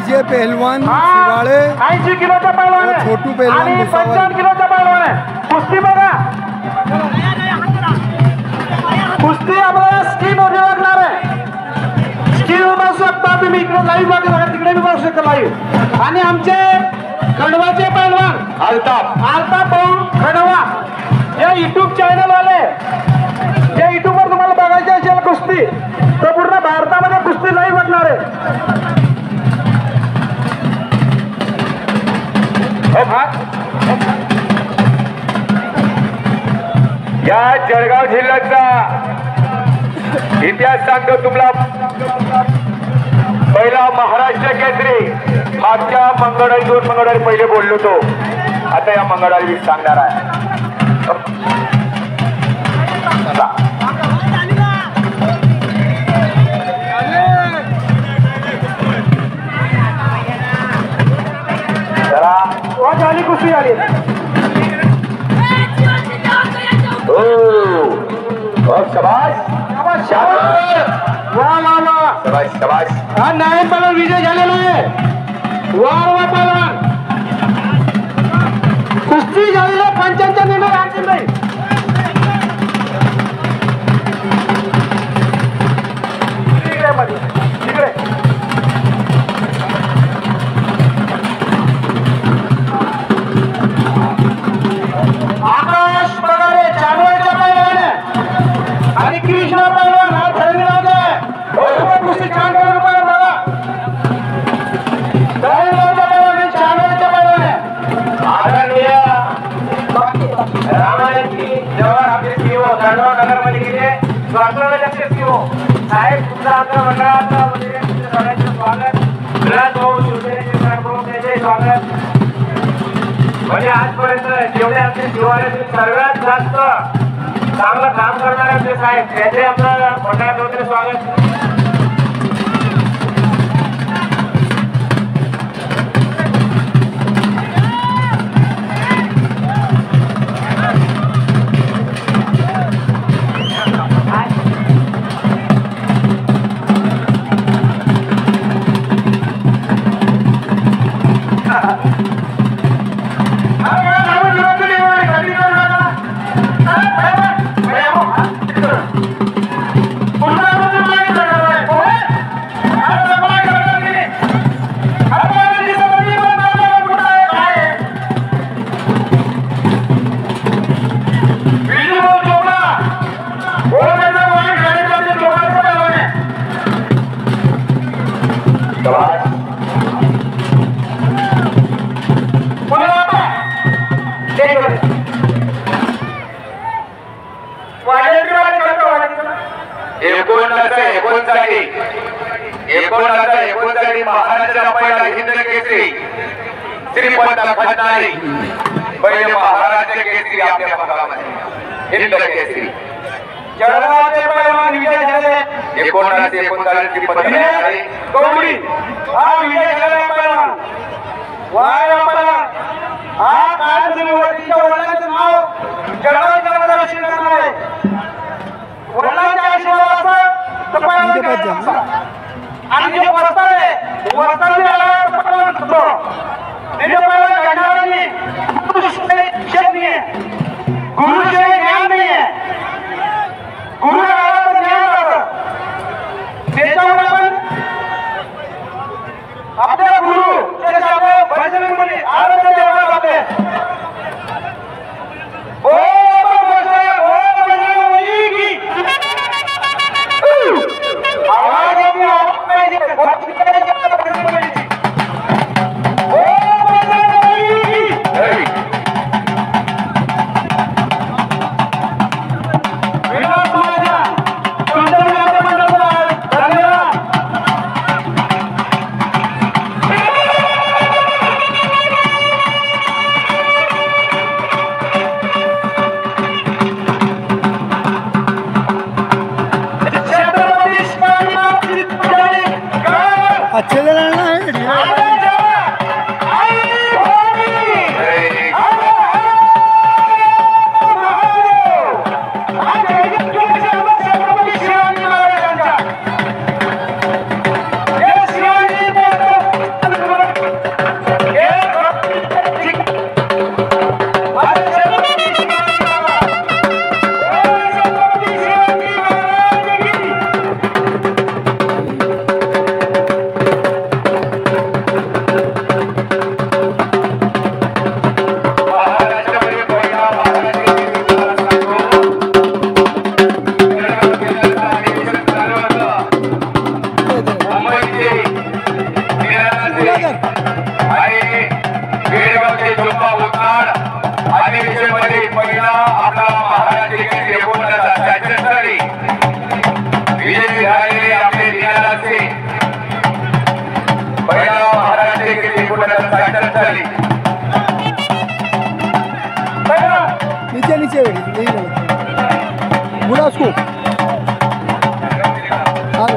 विजय पहलवान शिवाळे 80 किलोचा पहलवान आहे छोटू पहलवान आणि 55 किलोचा पहलवान आहे। कुस्ती बघा, कुस्ती आपल्याला स्किन मध्ये लागणार आहे। स्किन बघू शकता तुम्ही, इकडे लाईव्ह बघा, तिकडे बी बघू शकता लाईव्ह। आणि आमचे खंडवाचे पहलवान अल्ताफ भाऊ खंडवा, या युट्यूब चॅनल वाले, या युट्यूब वर तुम्हाला बघायची असेल कुस्ती तर पूर्ण भारतामध्ये कुस्ती लाईव्ह बघणार आहे। या जळगाव जिल्ह्याचा इतिहास सांगतो तुम्हाला। पहिला महाराष्ट्र केसरी मागच्या मंगळवारी 2 मंगळवारी पहिले बोललो तो, आता या मंगळवारी सांगणार आहे। झाली कुस्ती झाली। शाबाश शाबाश शाबाश। हा नारायण पहलवान विजय झालेला आहे। वा पहलवान, कुस्ती झालेला 55 निर्णय राहतील नाही। आकाश पगारे चांदवडचा पहलवान आहे आणि कृष्ण पहलवान हा ठरविला आहे। कुस्ती छान करून बघा, चांदवडचा पहलवान चांदवडचा पहलवान आहे। आदरणीय रामायणची जवाहर आपले सीओ जळगाव नगरपालिकेचे स्वागताध्यक्ष सीओ साहेब, तुमचं आपल्या मंडळाचं म्हणजे सगळ्यांचं स्वागत। विलास भाऊ शिवसेनेचे प्रमुख त्याचे स्वागत। म्हणजे आजपर्यंत जेवढे आमचे शिवालयातील सर्वात जास्त चांगलं काम करणारे आमचे साहेब, त्याचे आपलं मंडळात वगैरे स्वागत। महाराष्ट्र पहिला हिंद केसरी श्रीपंत खंडारी, पहिले महाराष्ट्र केसरी आपल्या भागामध्ये हिंद केसरी। जळगावचे पहलवान विजय झाले 1939 श्रीपंत खंडारी गौडी, हा विजय झालेला पहलवान। वाया पहलवान हा काळाच्या वडिलांचं नाव जळगाव जिल्ह्यामध्ये रोशन करणार आहे। वडिलांच्या आशीर्वाद असं तर पहलवान आणि जे वस्ताळे आल्यावर पहलवान होतो, त्याचे पहलवान घडणाऱ्यांनी गुरुशिक्षण नाही आहे, गुरुशिक्षण ज्ञान नाही आहे, गुरु गावाचं ज्ञान राहतं। त्याच्यामुळे आपण आपल्या गुरु त्याच्या भजनामध्ये आनंद देवाला जाते। अच्छे से लड़ना है। आपला महाराज देवोनाचा त्याच्यासाठी विजय झालेले आपले दिनाचे पहिला महाराज देवोनाचा त्याच्यासाठी नीचे नीचे नहीं बुरा उसको हाँ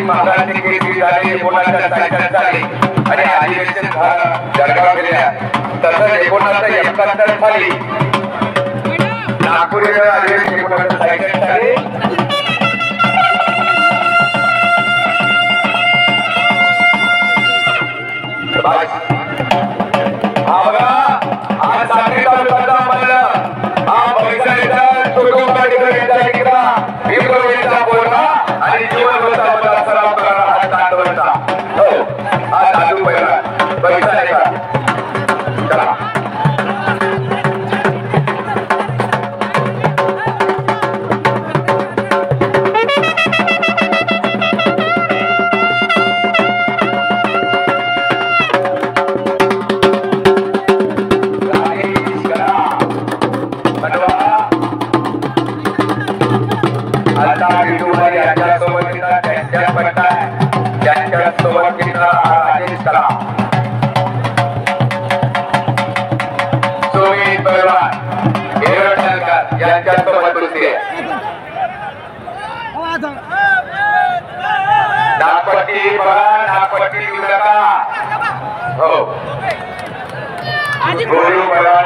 महाराज आणि अधिवेशन जळगाव गेल्या तसंच 1971 साली नागपूर अधिवेशन 1961 साली हा बघा आज सांगली तालुक्याचा मल्ल हा पैशाचा बोलला आणि जीवन सराव करणारा हा तांडवचा हो हा दादू पहिला पैसा आहे का चला नागपट्टी बघा नागपट्टी देऊ नका हो गोळी बघा